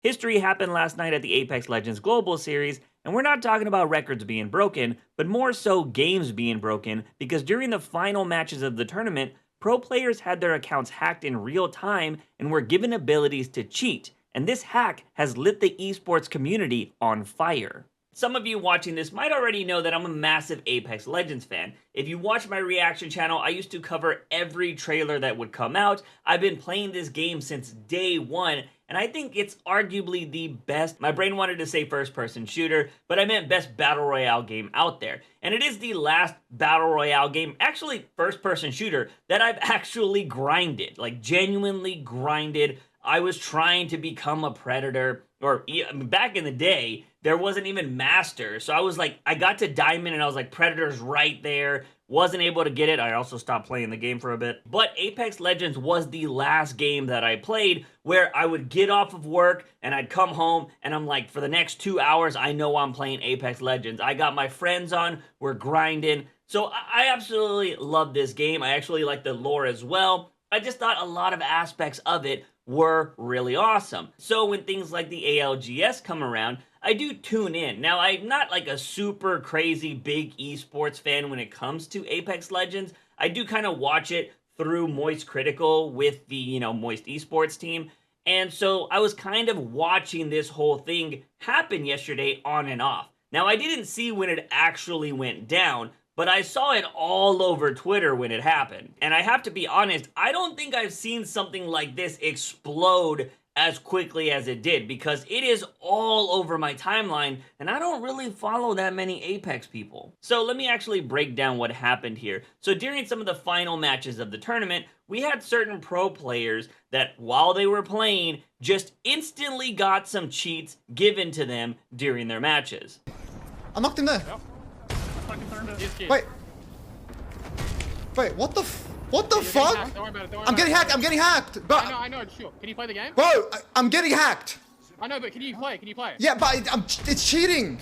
History happened last night at the Apex Legends Global Series, and we're not talking about records being broken, but more so games being broken, because during the final matches of the tournament, pro players had their accounts hacked in real time and were given abilities to cheat, and this hack has lit the esports community on fire. Some of you watching this might already know that I'm a massive Apex Legends fan. If you watch my reaction channel, I used to cover every trailer that would come out. I've been playing this game since day one, and I think it's arguably the best, my brain wanted to say first-person shooter, but I meant best battle royale game out there. And it is the last battle royale game, actually first-person shooter, that I've actually grinded, like genuinely grinded. I was trying to become a Predator, or back in the day, there wasn't even Master, so I was like, I got to Diamond and I was like, Predator's right there, wasn't able to get it. I also stopped playing the game for a bit. But Apex Legends was the last game that I played where I would get off of work and I'd come home and I'm like, for the next 2 hours, I know I'm playing Apex Legends. I got my friends on, we're grinding. So I absolutely love this game. I actually like the lore as well. I just thought a lot of aspects of it were really awesome. So when things like the ALGS come around, I do tune in. Now, I'm not like a super crazy big esports fan when it comes to Apex Legends. I do kind of watch it through Moist Critical with the, Moist Esports team. And so I was kind of watching this whole thing happen yesterday on and off. Now, I didn't see when it actually went down, but I saw it all over Twitter when it happened. And I have to be honest, I don't think I've seen something like this explode as quickly as it did, because it is all over my timeline, and I don't really follow that many Apex people. So let me actually break down what happened here. So during some of the final matches of the tournament, we had certain pro players that, while they were playing, just instantly got some cheats given to them during their matches. I knocked him there. Yep. Wait, what the fuck? Don't worry about it, I'm getting hacked, but I know, sure. Can you play the game? Bro, I'm getting hacked. I know, but can you play? Yeah, but it's cheating.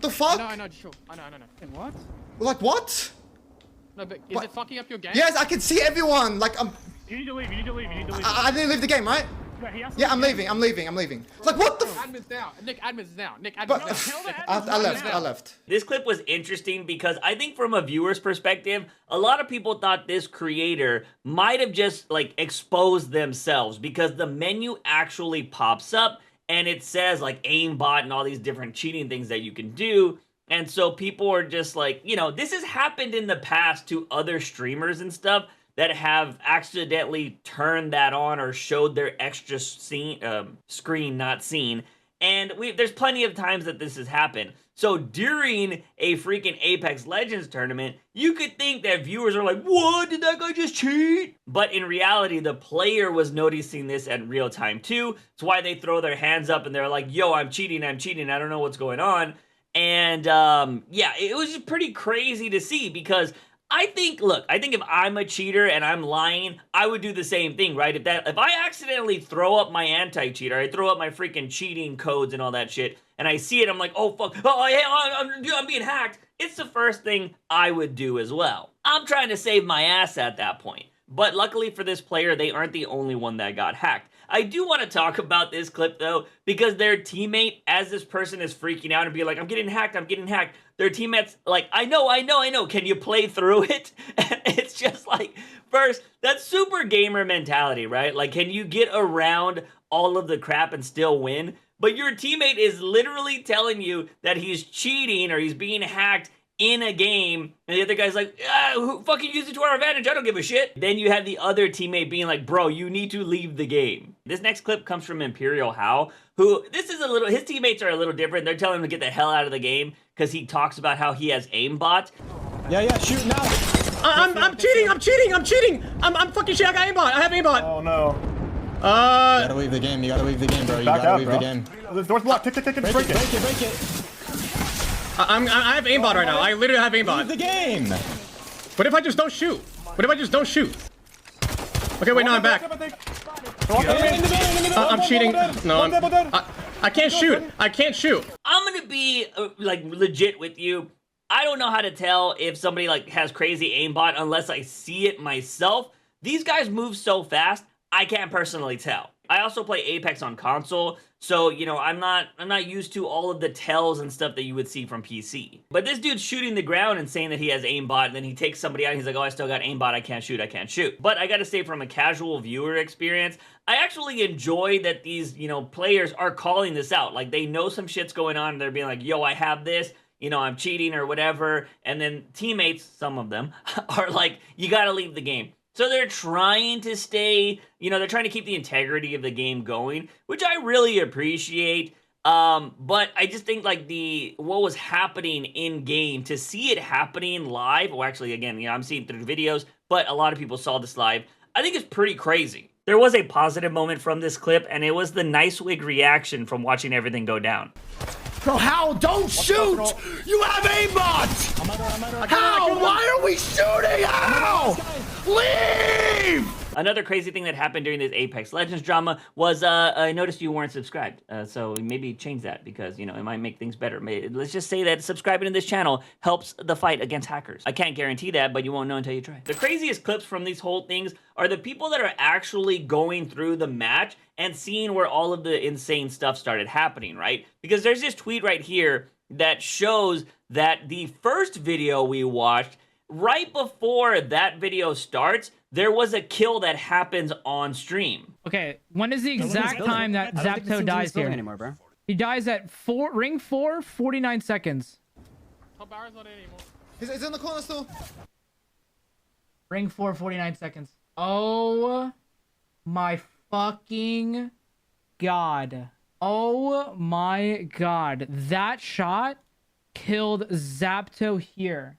The fuck? I know, sure. I know. And what? Like what? No, but is it fucking up your game? Yes, I can see everyone. Like You need to leave. I didn't leave the game, right? Yeah, I'm leaving. Like what the? Admin's down. Nick, admin's down. But admin's I left. This clip was interesting because I think from a viewer's perspective, a lot of people thought this creator might have just like exposed themselves, because the menu actually pops up and it says like aimbot and all these different cheating things that you can do. And so people are just like, this has happened in the past to other streamers and stuff that have accidentally turned that on or showed their extra screen not seen. And there's plenty of times that this has happened. So during a freaking Apex Legends tournament, you could think that viewers are like, what? Did that guy just cheat? But in reality, the player was noticing this at real time too. It's why they throw their hands up and they're like, yo, I'm cheating. I don't know what's going on. And yeah, it was just pretty crazy to see, because I think if I'm a cheater and I'm lying, I would do the same thing, right? If I accidentally throw up my anti-cheat, or I throw up my freaking cheating codes and all that shit, and I see it, I'm like, oh fuck, I'm being hacked. It's the first thing I would do as well. I'm trying to save my ass at that point. But luckily for this player, they aren't the only one that got hacked. I do want to talk about this clip though, because their teammate, as this person is freaking out and be like, I'm getting hacked, their teammates like, I know, can you play through it? And it's just like, first, that's super gamer mentality, right? Like, can you get around all of the crap and still win? But your teammate is literally telling you that he's cheating or he's being hacked in a game, and the other guy's like, who fucking use it to our advantage, I don't give a shit. Then you have the other teammate being like, bro, you need to leave the game. This next clip comes from Imperial How, who, his teammates are a little different. They're telling him to get the hell out of the game, because he talks about how he has aimbot. Yeah, shoot now. I'm cheating. I'm fucking shit. I got aimbot. I have aimbot. Oh no. You gotta leave the game, bro. You gotta leave the game. The door's blocked. Break it. I have aimbot right now. I literally have aimbot. Leave the game. What if I just don't shoot? Okay, wait, no, I'm back. I'm cheating. No, I can't shoot. I'm gonna be like legit with you. I don't know how to tell if somebody like has crazy aimbot unless I see it myself. These guys move so fast, I can't personally tell. I also play Apex on console, so, you know, I'm not used to all of the tells and stuff that you would see from PC. But this dude's shooting the ground and saying that he has aimbot, and then he takes somebody out and he's like, oh, I still got aimbot, I can't shoot. But I gotta say, from a casual viewer experience, I actually enjoy that these, you know, players are calling this out. Like, they know some shit's going on, and they're being like, yo, I have this, you know, I'm cheating or whatever, and then teammates, some of them, are like, you gotta leave the game. So they're trying to stay, you know, they're trying to keep the integrity of the game going, which I really appreciate. But I just think like what was happening in game, to see it happening live, well, actually, again, you know, I'm seeing through videos, but a lot of people saw this live, I think it's pretty crazy. There was a positive moment from this clip, and it was the nice wig reaction from watching everything go down. Bro, how? Don't shoot! You have aimbot! How? Why are we shooting? How? Leave! Another crazy thing that happened during this Apex Legends drama was I noticed you weren't subscribed. So maybe change that, because, you know, it might make things better. Let's just say that subscribing to this channel helps the fight against hackers. I can't guarantee that, but you won't know until you try. The craziest clips from these whole things are the people that are actually going through the match and seeing where all of the insane stuff started happening, right? Because there's this tweet right here that shows that the first video we watched, right before that video starts, there was a kill that happens on stream. Okay, when is the exact time that Zapto dies here? Anymore, bro. He dies at ring 4, 49 seconds. Top barrel's not in anymore. He's in the corner still. Ring 4, 49 seconds. Oh my fucking god. Oh my god. That shot killed Zapto here.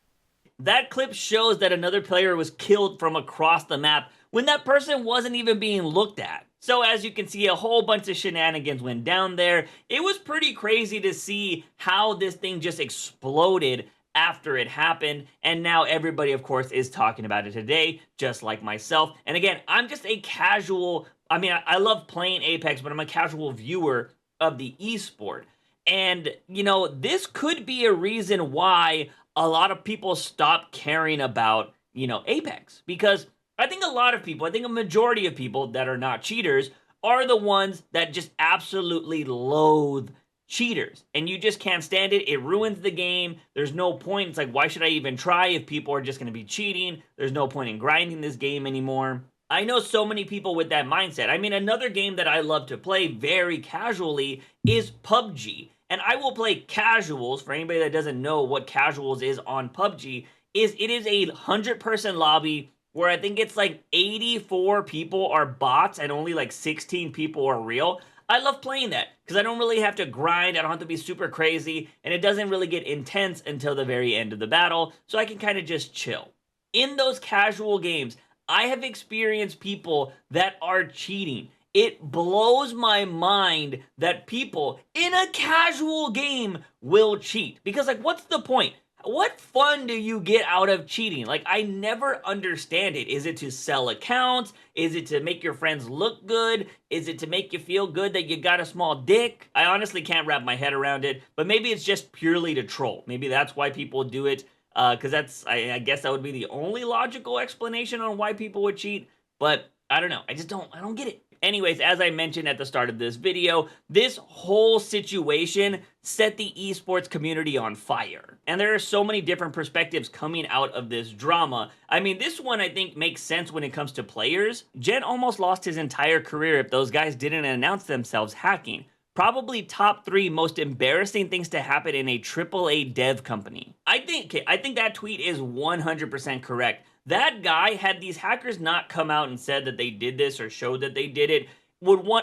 That clip shows that another player was killed from across the map when that person wasn't even being looked at. So as you can see, a whole bunch of shenanigans went down there. It was pretty crazy to see how this thing just exploded after it happened, and now everybody, of course, is talking about it today, just like myself. And again, I'm just a casual, I love playing Apex, but I'm a casual viewer of the esport. And, you know, this could be a reason why a lot of people stop caring about, you know, Apex. Because I think a majority of people that are not cheaters are the ones that just absolutely loathe cheaters. And you just can't stand it. It ruins the game. There's no point. It's like, why should I even try if people are just going to be cheating? There's no point in grinding this game anymore. I know so many people with that mindset. I mean, another game that I love to play very casually is PUBG. And I will play casuals. For anybody that doesn't know what casuals is on PUBG, it is a 100-person lobby where I think it's like 84 people are bots and only like 16 people are real. I love playing that because I don't really have to grind, I don't have to be super crazy, and it doesn't really get intense until the very end of the battle, so I can kind of just chill. In those casual games, I have experienced people that are cheating. It blows my mind that people in a casual game will cheat. Because, like, what's the point? What fun do you get out of cheating? Like, I never understand it. Is it to sell accounts? Is it to make your friends look good? Is it to make you feel good that you got a small dick? I honestly can't wrap my head around it, but maybe it's just purely to troll. Maybe that's why people do it, because I guess that would be the only logical explanation on why people would cheat, but I don't know. I don't get it. Anyways, as I mentioned at the start of this video, this whole situation set the esports community on fire. And there are so many different perspectives coming out of this drama. I mean, this one I think makes sense when it comes to players. Jen almost lost his entire career if those guys didn't announce themselves hacking. Probably top 3 most embarrassing things to happen in a AAA dev company. I think that tweet is 100% correct. That guy, had these hackers not come out and said that they did this or showed that they did it,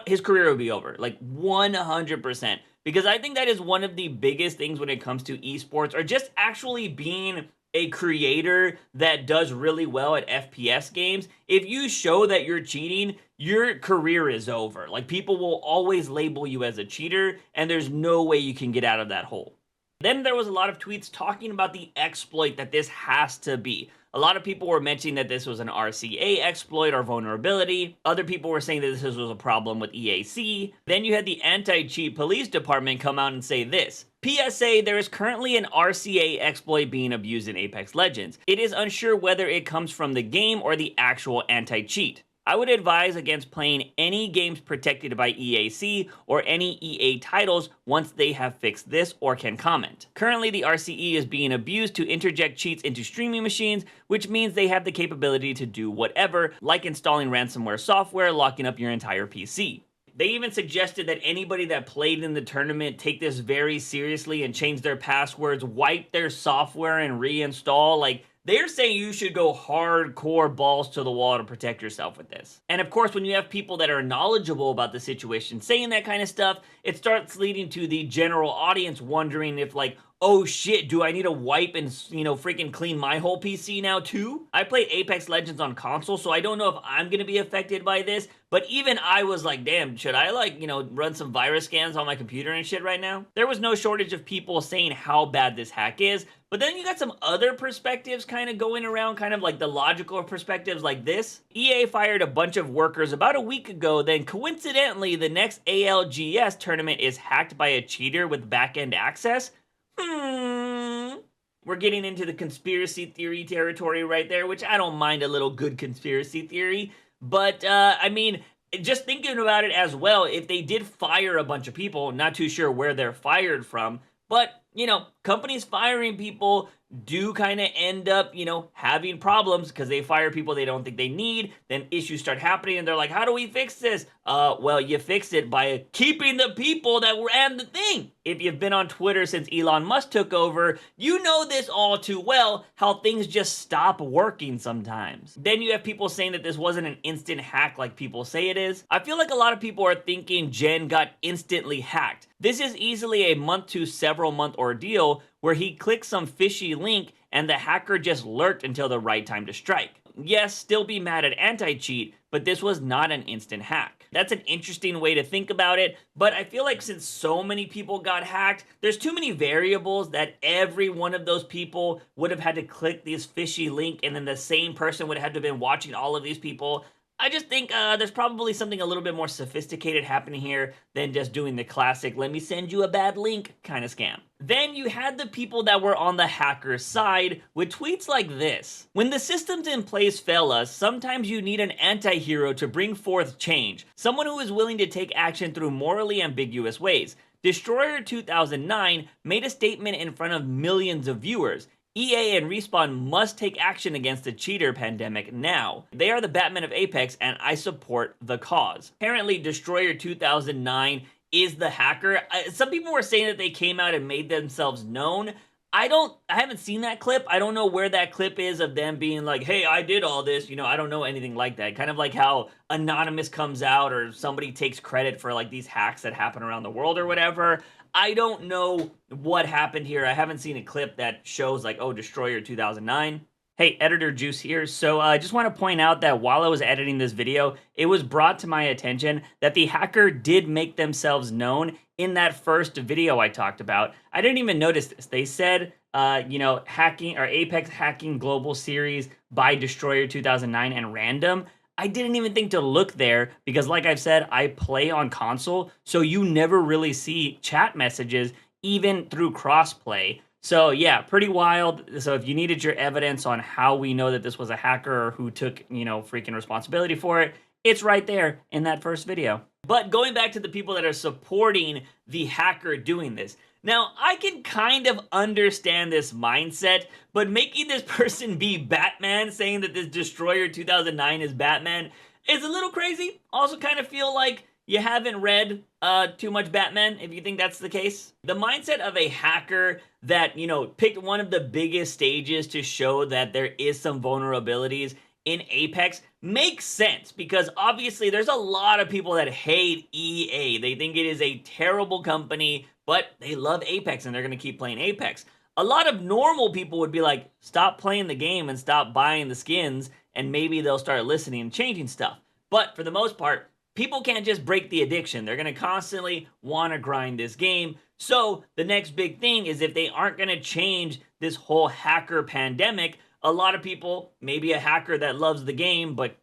his career would be over, like 100%. Because I think that is one of the biggest things when it comes to esports, or just actually being a creator that does really well at FPS games. If you show that you're cheating, your career is over. Like, people will always label you as a cheater, and there's no way you can get out of that hole. Then there was a lot of tweets talking about the exploit that this has to be. A lot of people were mentioning that this was an RCA exploit or vulnerability. Other people were saying that this was a problem with EAC. Then you had the anti-cheat police department come out and say this: PSA, there is currently an RCA exploit being abused in Apex Legends. It is unsure whether it comes from the game or the actual anti-cheat. I would advise against playing any games protected by EAC or any EA titles once they have fixed this or can comment. Currently, the RCE is being abused to interject cheats into streaming machines, which means they have the capability to do whatever, like installing ransomware software, locking up your entire PC. They even suggested that anybody that played in the tournament take this very seriously and change their passwords, wipe their software, and reinstall. Like, they're saying you should go hardcore balls to the wall to protect yourself with this. And of course, when you have people that are knowledgeable about the situation saying that kind of stuff, it starts leading to the general audience wondering if, like, oh shit, do I need to wipe and, freaking clean my whole PC now too? I played Apex Legends on console, so I don't know if I'm gonna be affected by this, but even I was like, damn, should I run some virus scans on my computer and shit right now? There was no shortage of people saying how bad this hack is, but then you got some other perspectives kind of going around, kind of like the logical perspectives like this. EA fired a bunch of workers about a week ago, then coincidentally, the next ALGS tournament is hacked by a cheater with back-end access. We're getting into the conspiracy theory territory right there, which I don't mind a little good conspiracy theory. But, I mean, just thinking about it as well, if they did fire a bunch of people, not too sure where they're fired from, but, companies firing people do kind of end up, having problems because they fire people they don't think they need. Then issues start happening and they're like, how do we fix this? Well, you fix it by keeping the people that ran the thing. If you've been on Twitter since Elon Musk took over, you know this all too well, how things just stop working sometimes. Then you have people saying that this wasn't an instant hack like people say it is. I feel like a lot of people are thinking Jen got instantly hacked. This is easily a month to several month ordeal where he clicked some fishy link and the hacker just lurked until the right time to strike. Yes, still be mad at anti-cheat, but this was not an instant hack. That's an interesting way to think about it, but I feel like since so many people got hacked, there's too many variables that every one of those people would have had to click this fishy link and then the same person would have had to have been watching all of these people. I just think there's probably something a little bit more sophisticated happening here than just doing the classic, let me send you a bad link kind of scam. Then you had the people that were on the hacker's side with tweets like this. When the systems in place fail us, sometimes you need an anti-hero to bring forth change. Someone who is willing to take action through morally ambiguous ways. Destroyer 2009 made a statement in front of millions of viewers. EA and Respawn must take action against the cheater pandemic now. They are the Batman of Apex and I support the cause. Apparently, Destroyer 2009 is the hacker. Some people were saying that they came out and made themselves known. I haven't seen that clip. I don't know where that clip is of them being like, hey, I did all this. I don't know anything like that. Kind of like how Anonymous comes out or somebody takes credit for like these hacks that happen around the world or whatever. I don't know what happened here. I haven't seen a clip that shows like, oh, Destroyer 2009. Hey, Editor Juice here. So I just want to point out that while I was editing this video, it was brought to my attention that the hacker did make themselves known in that first video I talked about. I didn't even notice this. They said, hacking or Apex hacking global series by Destroyer 2009 and random. I didn't even think to look there because like I've said, I play on console, so you never really see chat messages even through crossplay. So yeah, pretty wild. So if you needed your evidence on how we know that this was a hacker or who took, freaking responsibility for it, it's right there in that first video. But going back to the people that are supporting the hacker doing this. Now, I can kind of understand this mindset, but making this person be Batman, saying that this Destroyer 2009 is Batman, is a little crazy. Also kind of feel like you haven't read too much Batman, if you think that's the case. The mindset of a hacker that, picked one of the biggest stages to show that there is some vulnerabilities in Apex makes sense because obviously there's a lot of people that hate EA. They think it is a terrible company, but they love Apex and they're going to keep playing Apex. A lot of normal people would be like, stop playing the game and stop buying the skins, and maybe they'll start listening and changing stuff. But for the most part, people can't just break the addiction. They're going to constantly want to grind this game. So the next big thing is if they aren't going to change this whole hacker pandemic, a lot of people, maybe a hacker that loves the game but,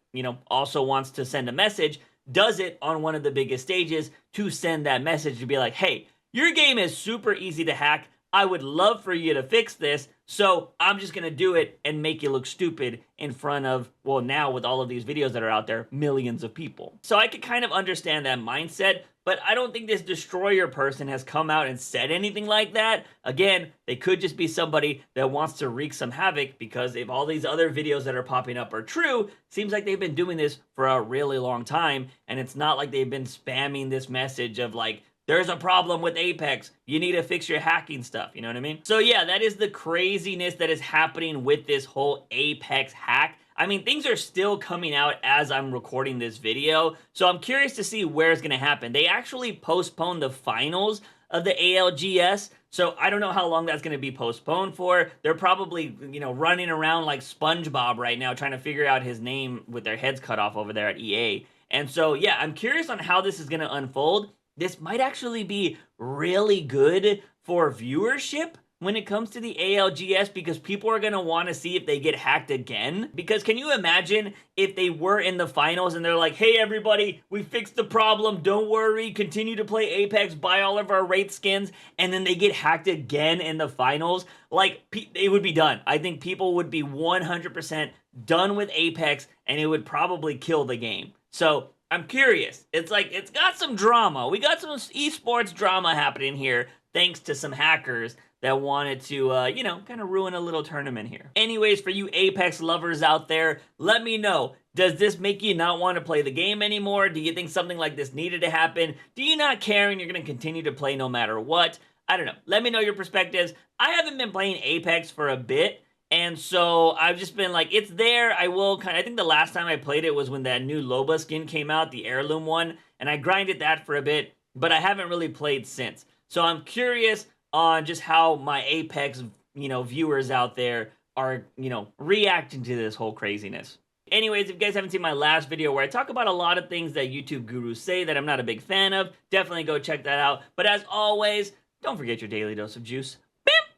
also wants to send a message, does it on one of the biggest stages to send that message to be like, hey, your game is super easy to hack. I would love for you to fix this, so I'm just gonna do it and make you look stupid in front of, well, now with all of these videos that are out there, millions of people. So I could kind of understand that mindset, but I don't think this destroyer person has come out and said anything like that. Again, they could just be somebody that wants to wreak some havoc, because if all these other videos that are popping up are true, seems like they've been doing this for a really long time, and it's not like they've been spamming this message of like, there's a problem with Apex, you need to fix your hacking stuff, you know what I mean? So yeah, that is the craziness that is happening with this whole Apex hack. I mean, things are still coming out as I'm recording this video, so I'm curious to see where it's gonna happen. They actually postponed the finals of the ALGS, so I don't know how long that's gonna be postponed for. They're probably, you know, running around like SpongeBob right now trying to figure out his name with their heads cut off over there at EA. And so yeah, I'm curious on how this is gonna unfold. This might actually be really good for viewership when it comes to the ALGS, because people are going to want to see if they get hacked again. Because can you imagine if they were in the finals and they're like, hey everybody, we fixed the problem, don't worry, continue to play Apex, buy all of our Wraith skins, and then they get hacked again in the finals? Like, it would be done. I think people would be 100% done with Apex, and it would probably kill the game. So I'm curious. It's like, it's got some drama. We got some esports drama happening here, thanks to some hackers that wanted to, you know, kind of ruin a little tournament here. Anyways, for you Apex lovers out there, let me know. Does this make you not want to play the game anymore? Do you think something like this needed to happen? Do you not care and you're going to continue to play no matter what? I don't know. Let me know your perspectives. I haven't been playing Apex for a bit, and so I've just been like, it's there. I think the last time I played it was when that new Loba skin came out, the heirloom one, and I grinded that for a bit, but I haven't really played since. So I'm curious on just how my Apex, you know, viewers out there are, you know, reacting to this whole craziness. Anyways, if you guys haven't seen my last video where I talk about a lot of things that YouTube gurus say that I'm not a big fan of, definitely go check that out. But as always, don't forget your daily dose of juice.